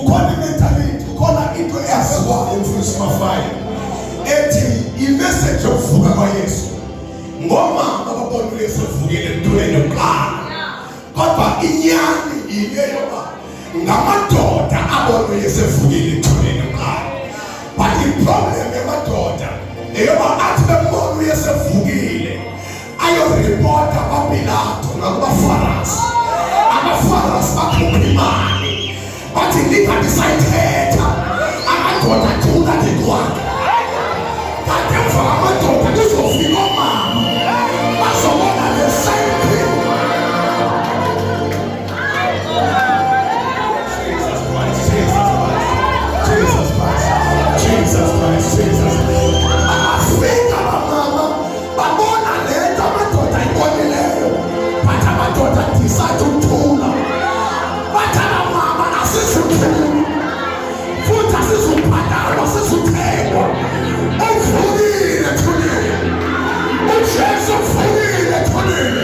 kukhona mentality, kukhona into eyaziwayo mfundisi Mafaya ethi i-message yokuvuka kwaYesu ngomama ababona uYesu evukile emntwini yokuqala, kodwa inyani ile yoba ngamadoda abona uYesu evukile emntwini yokuqala. But i-problem yamadoda eyoba athi bembona uYesu evukile ayoripota kwaPilato nakubaFarisi. Abafarisi bakhupha imali bathi ndingadisayithetha amadoda athula ndikwakhe. Kanti emva kwamadoda kuzofika omama bazobona the same thing. Jesus Christ. Abafika abamama babona lento amadoda ayibonileyo, but amadoda decide ukuthula. Bathi abamama asizithuli futhi asizubhadalwa, asizuthengwa. Uvukile thulile, uJesu uvukile thulile,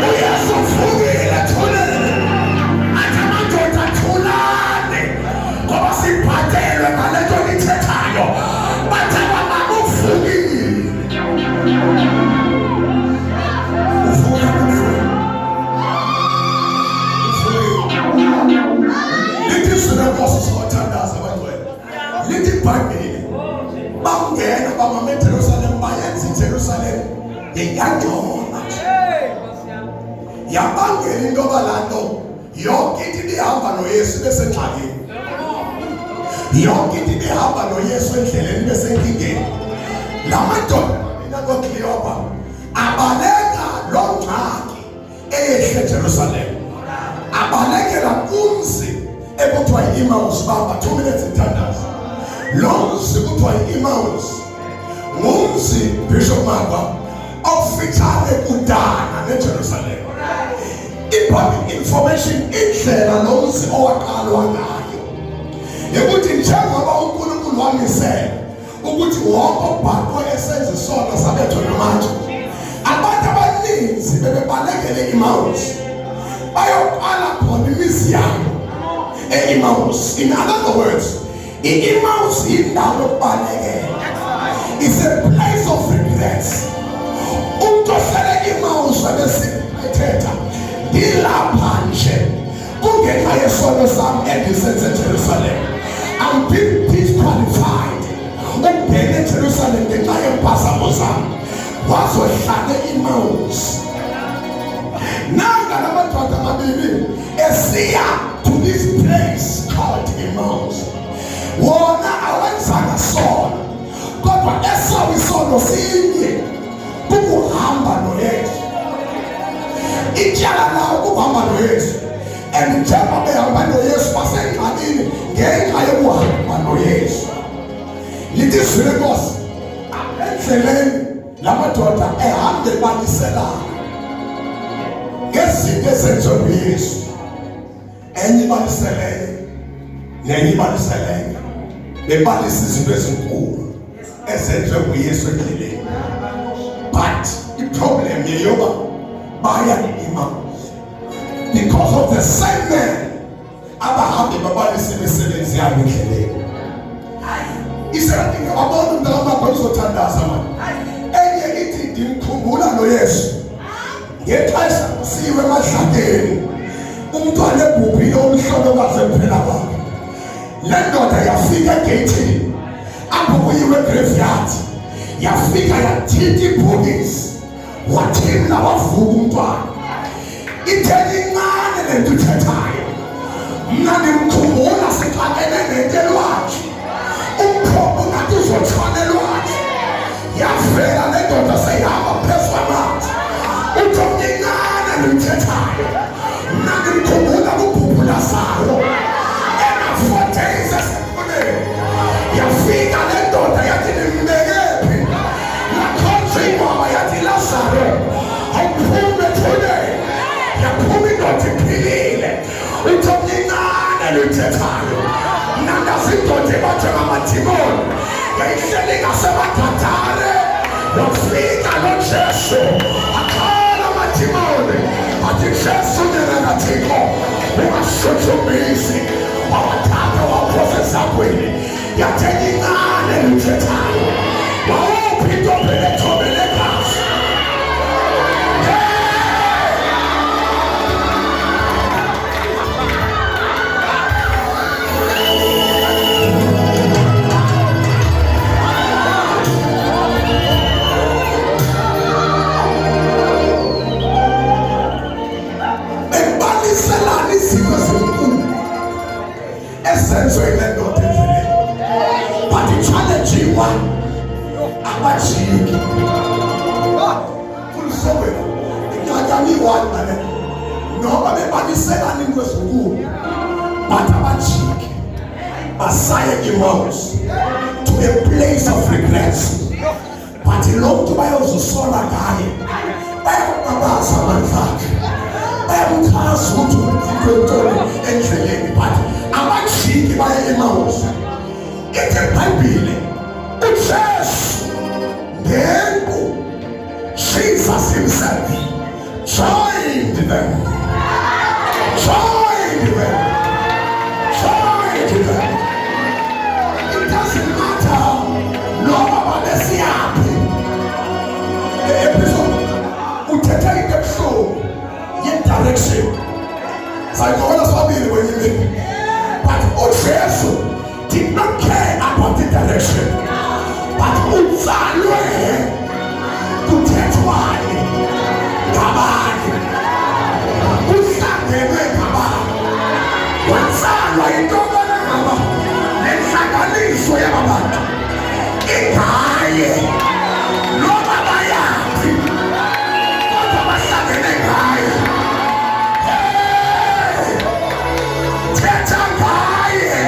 uYesu uvukile thulile. Athi amadoda thulane ngoba sibhadelwe ngale nto nithethayo. Bathi abamama uvukile. Lithi izwi lenkosi sizothandaza abantwana. Lithi iBhayibheli bangena bamama eJerusalem bayenza iJerusalem yayangcono. Yabangela into abalanto yonke into ibihamba noYesu besengxakini. Yonke into ibihamba noYesu endleleni besenkingeni. La madoda nakoKleopa abaleka lo ngxaki eyehle eJerusalem. Abalekela kumzi ekuthiwa yi-Emmaus. Baba 2 minutes ithandaza. Lo mzi kuthiwa yi-Emmaus ngumzi Bishop Magwa okufitshane kudana neJerusalem. I-public information indlela lo mzi owaqalwa ngayo yekuthi njengoba uNkulunkulu wamisela ukuthi wonke obhaqwe esenza isono sabethwa namanje, abantu abaninzi bebebalekele i-Emmaus bayoqala khona imizi yabo e-Emmaus. In other words, i-Emmaus yindawo yokubalekela. It's a place of regrets. Umuntu ohlele i-Emmaus wabesikhetha ngilapha nje kungenxa yesono sami endisenze eJerusalem. I'm being disqualified ukubheka eJerusalem ngenxa yempazamo zami. Wazohlala i-Emmaus. Nanga lamadoda amabili esiya to this place called Emmaus. Wona awenzanga sono, kodwa esawu isono sinye kukuhamba noYesu. Ityala lawo kukuhamba noYesu. And njengoba behamba noYesu basengxakini ngenxa yokuhamba noYesu. Lithi izwi lenkosi endleleni la madoda ehamba ebaliselana ngezinto ezenziwe nguYesu. Enye ibaliseleyo nenye ibaliseleyo. Bebalisa izinto ezinkulu ezenziwe nguYesu endleleni. But i-problem yeyoba baya e-Emmaus because of the same man abahambe babalisa imisebenzi yabo endleleni. Israyeli ngabona umuntu amabhalo uzothandaza manje. Enye ithi ndimkhumbula noYesu ngexesha siwe emadlakeni umntwana ebhubhile omhlolo kaZemphela wakhe. Le ndoda yafika egeyithini apho kuyiwe graveyard, yafika yathinta ibhokisi wathina wavuka umntwana. Itheni incane lento uthethayo. Mna ndimkhumbula sixakene nentelwakhe umqobo ngathi uzotshwanelwakhe. Yavela le ndoda seyihamba phezu kwamanzi. Uthi omncinane ndimthethayo. Mna ndimkhumbula kubhubhula zayo ena-4 days esekhuleni. Yafika le ndoda yathi ndimbekephi, yakhonza ingwaba yathi Lazaro awuphume thuneni. Yaphuma indoda iphilile. Uthi omncinane ndimthethayo. Mna ndazi indoda ebanjwe ngamadimoni yayihleli ngasebadadane. Wafika noJesu akhala amadimoni athi Jesu nyenakathixo ungashuthumisi. Wawathatha yathenyingane luthethayo wawuphi into belethobelekazi bebaliselana izinto ezinkulu esenziwe yile ndoda endleleni but i-challenge abajiki fulisowe inyakamiyi-one nale noma bebaliselana into ezinkulu but abajiki basaye i-mouse to a place of regrets but lo mntu bayozisola ngaye bayambabaza amandla akhe bayamchaza ukuthi untoni endleleni but abajiki baye emawusi ithi iBhayibhile uJesu ngenku Jesus himself joined them. It doesn't matter noma babesiyaphi le episode uthetha into ebuhlungu ye-direction sayibona sabili kwenyini but uJesu did not care about the direction but uzalwe kuthethwane ngabanye uhlangenwe ngabanye wazalwa intokanaba nenhlanganiso yabantu ingaye noma bayaphi kodwa bahlangene ngaye thetha ngaye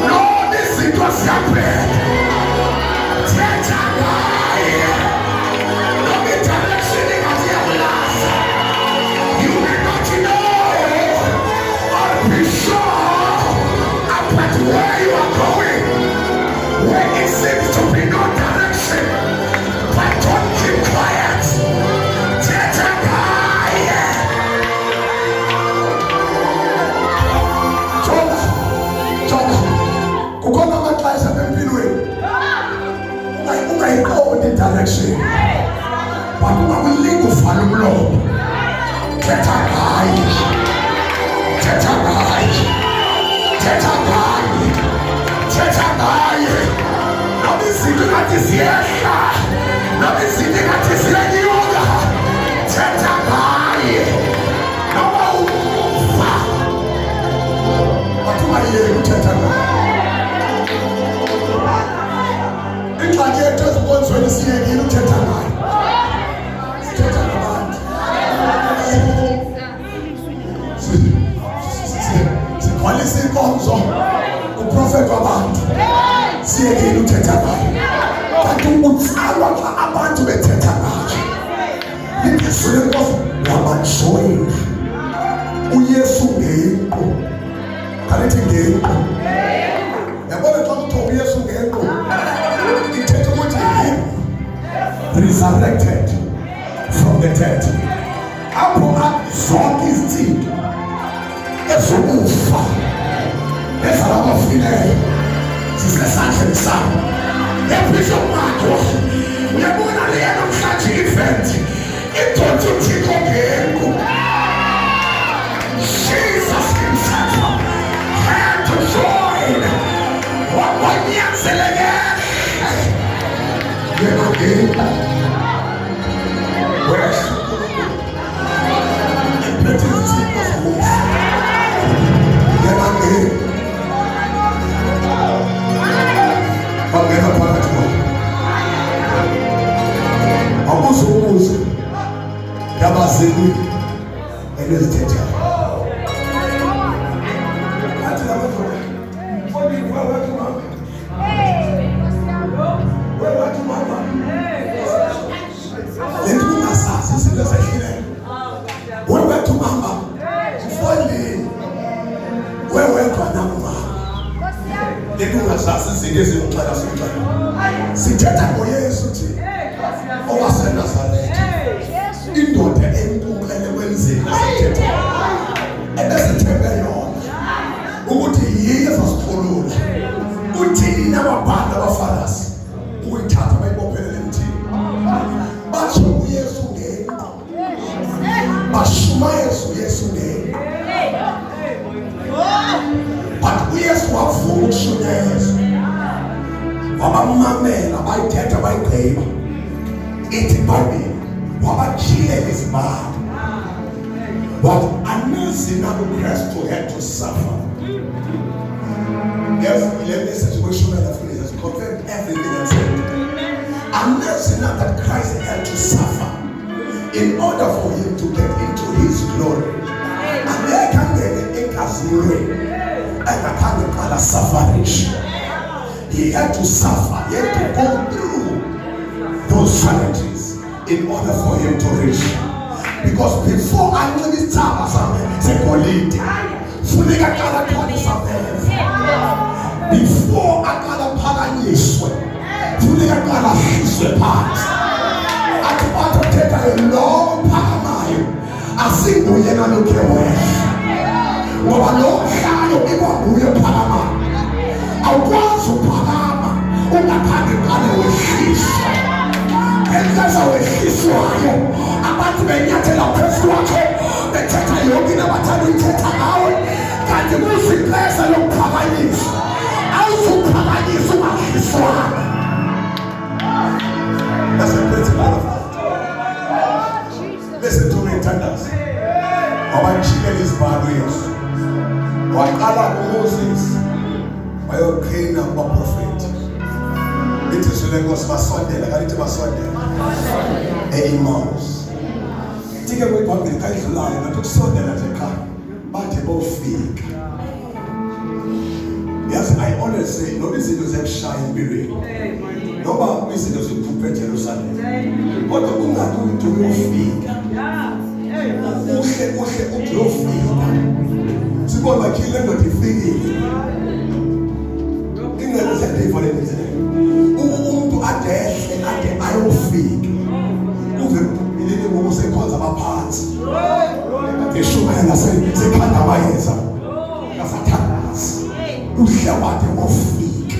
noma izinto ziyaphela thetha ngaye noma i-direction ingathi iyakulaza you may not know or be sure about where you are going when it seems to be no direction but don't keep quiet thetha ngaye jonga kukhona amaxesha empilweni ungayiqondi direction but ungakulinga uvala umlomo thetha ngaye thetha ngaye thetha ngaye thetha ngaye noma izinto ngathi ziyehla noma izinto ngathi ziyenyuka thetha ngaye noma ufa but ungayeki uthetha ngaye ingxaki yethu ezinkonzweni siyekile uthetha ngayo sithetha ngabantu sigcwalisa inkonzo uprofeti wabantu siyekile uthetha ngayo kanti utsalwa xa abantu bethetha ngayo ilizwi lenkosi wabajoyina uyesu ngenqu kalithi ngenqu yabona xa kuthiwa uyesu ngenqu ithetha ukuthi him resurrected from the dead apho zonke izinto ezokufa ezalabafileyo zisesandleni sakho ebhisho makho uyabona leya namhlanje event idonsa uthixo ngenku Jesus himself had to join wanyanzeleke yena ngenku iphethe izithixo zokufa yena ngenku bangena phakathi kwabo abuze umuzi yabazeli elezithethayo athi labadoda wewethu mama lento ungasazi izinto ezehlileyo wewethu mama mfondini wewedwa namama lento ungasazi izinto ezimxela simxela sithetha ngoyesu thina owaseNazaretha indoda enkulu elekwenzeni sithetha ebesithembe yona ukuthi yiyo ezasikhulula but uyesu wavuma ukushunya yesu wabamamela bayithetha bayigqiba ithi ibhayibheli wabajilela izibane but anazi na uKristu had to suffer. Yes, 11 message we show that has confirmed everything I said. Anazi na that Christ had to suffer in order for him to get into his glory. He had to suffer. He had to go through those challenges in order for him to reach. Because before I knew this time, before I got a paganism, I want to take a long time. I think we are not looking away. We are not shy of people who are Panama. I want to Panama. We are talking about the fish. And that's how we fish. I want to make it a person. The Teta Yogi, the Batari Teta out. Can you move the place along Paganis? Also, Paganis, who are his one. That's a principle of God. Listen to me, tenders. Our chicken is barriers. Our color Moses. By your king and prophet. It is Lagos Sunday. Like I did my Sunday. A mouse. Take away from the kind of line. I took Sunday as a car. But about fake. Yes, I always say, no, this is the shine spirit. No, but this is the puppet Jerusalem. What the woman are doing to your feet? Your feet. So, what my children got the feet. England is a day for them, isn't it? Who to attach and at the iron feet? Who the little say calls about parts? They show my hand and say, they can't have my answer. That's a task. Who shall what they will feet?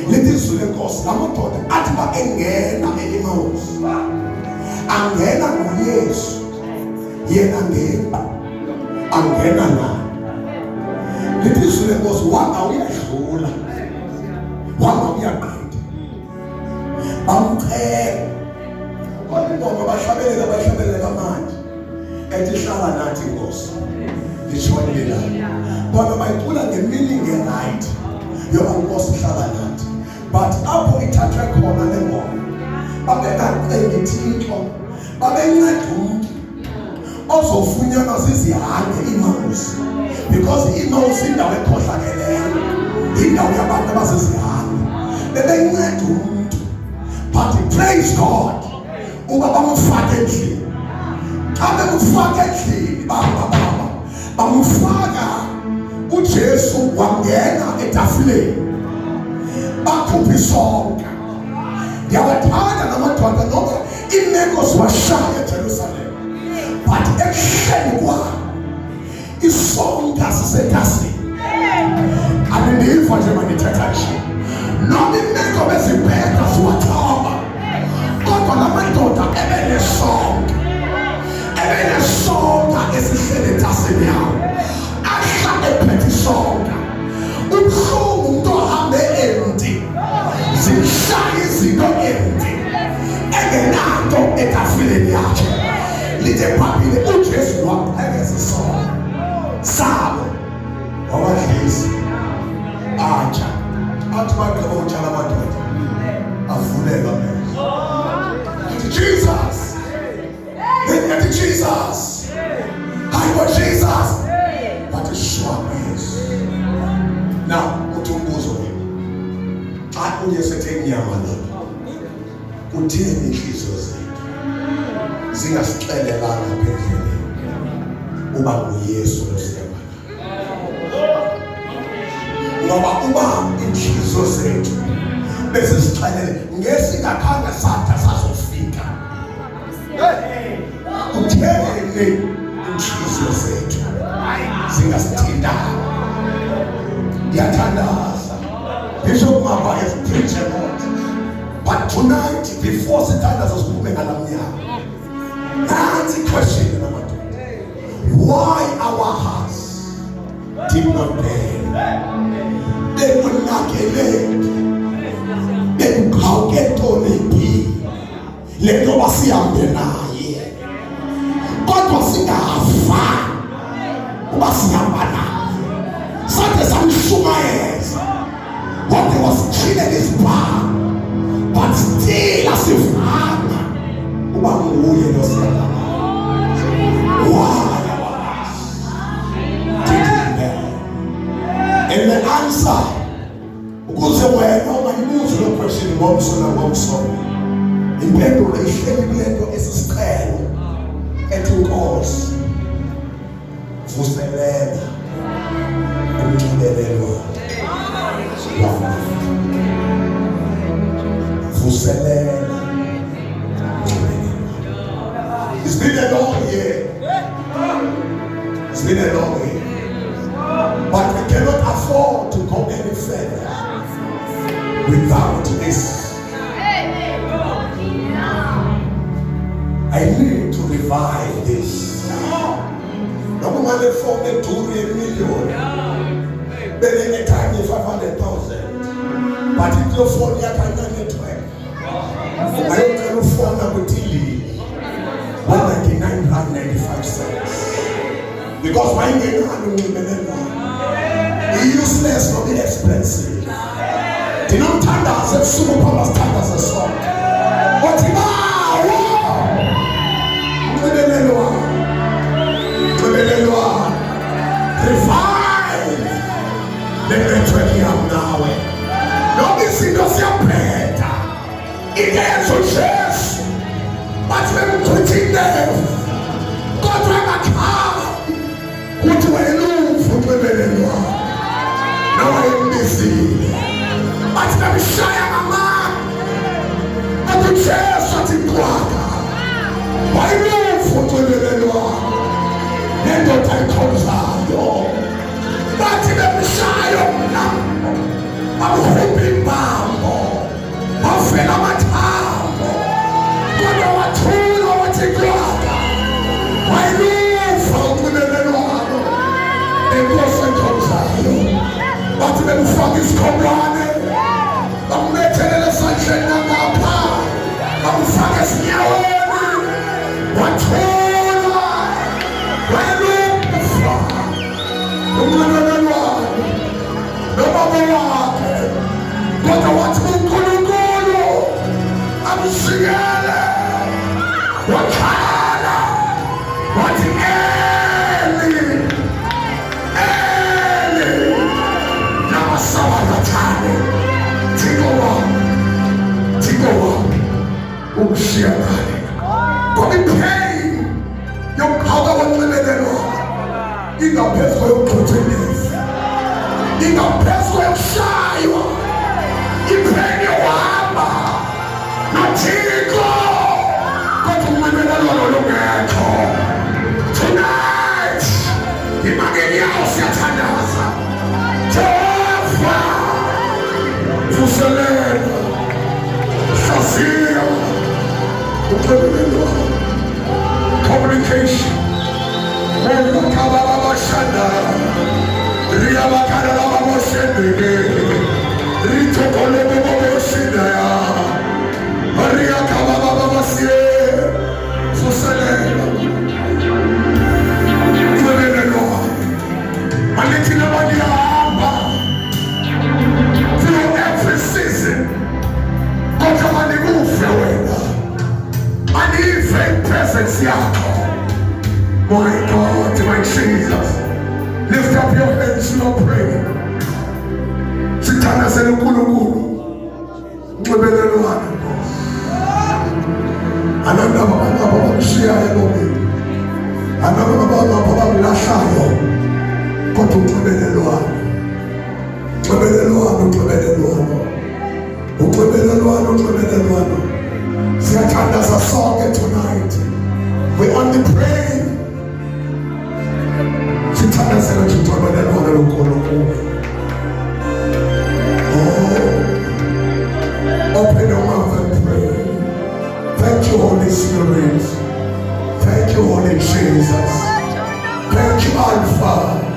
Ladies to Lagos, I'm not taught at my engagement animals. Angena no yes. Yena ngena. Angena na. Ladies to Lagos, one are we ashula. One are we agreed. What the dog about Shabele command? And the Shala nothing goes. The short leader. But my put the meaning in night. You are lost Shala. But up it at record and then more. But then I play the teacher. But then I do. Also, Funyana says he had the emails. Because the emails in the record again. In the way about the says he had. But then I do. But praise God. I'm fatherly. I'm fatherly. I'm father. Ujesu wangena etafule. Bakupisonga. Yabatana namatwanga noma imekos washaya Jerusalem. But ekhenwa isonga sisetasi. Abelifa nje manithathashi. Noma imeko bezibheka siwathaba. Kodwa lamadoda ebenesonga. Ebenesonga esisetasini yawo. Asha ephethe songa. Ubuhlungu umuntu ahambe empty. Zishaya izinto empty. Engenanto etafuleni yakhe. Lithe phambili uJesu waphekeza isonga. Sabo. Wabadlisa. Atsha. Athi bagqiba utshala amadoda. Avuleka manje. Jesus. At Jesus. I want Jesus. But it's sure is. Now, utumbuzo hili. Akuye sethe nyama la. Uthini inhliziyo zethu. Zingasixelelanga phezulu. Uba nguYesu losemba. Ngoba uba inhliziyo zethu bese sixelele ngesingakhange satha sazofika. Uthele inhliziyo zethu. Zingasithinda. Yathandaza. Bishop Maba is preaching about. But tonight, before sithandaza siphume ngalamnyama. That's the question. Why our hearts did not burn? bekunakele bekukawuketoliphi le nto basihambe naye kodwa singafa uba sihamba naye sathe samshumayeza what he was treated is bad but still asifana uba nguye lo siyadala why and the answer ukuze wena ungayibuzi lo question ngomso nangomso impendulo ihleli kule nto esisiqhelo ethi inkosi vuselela umnxibelelwano vuselela. It's been a long year. It's been a long year. But we cannot afford to go any further without this. I need to revive this. No one for me to $2 million. Then any time 500,000. But it will fall here by 912. I don't phone number Tilly 199.95 cents. Because my useless not inexpensive. The non standards and super power standards and so. But revive the network here now. Nobody see us your better. It is a chance. But when putting them, God will come. What do I lose for the now I am busy. But let me show you, Mama. I could share something quicker. Why move for the Lord? Then the time comes out. But let me show you now. I'm hoping, Mamma. I'm feeling my time. But I want to know what you got. Why move for the Lord? The blessing comes out. But when fog is come running, I'm making the sunshine on my power. I'm focused now. What told I? When look the fog, the one. No matter what, but I want to go. I'm singing. What color? What but in pain, your power will live in Lord. In the best way of continuance, in the best way of shy, in pain you are not go. But to live in the tonight, imagine your house, your tandas. Jehovah, communication. Through every season, God come and move away. And even presence yako. My God, my Jesus, lift up your hands, Lord, pray. Sitana senu kulukulu, mwebele wano. Ananda baba mshia yelomi. Ananda baba mlashayo. Kotu mwebele wano. Mwebele wano, mwebele wano. Mwebele wano. There's a song tonight. We only pray. Open your mouth and pray. Thank you, Holy Spirit. Thank you, Holy Jesus. Thank you, Alpha.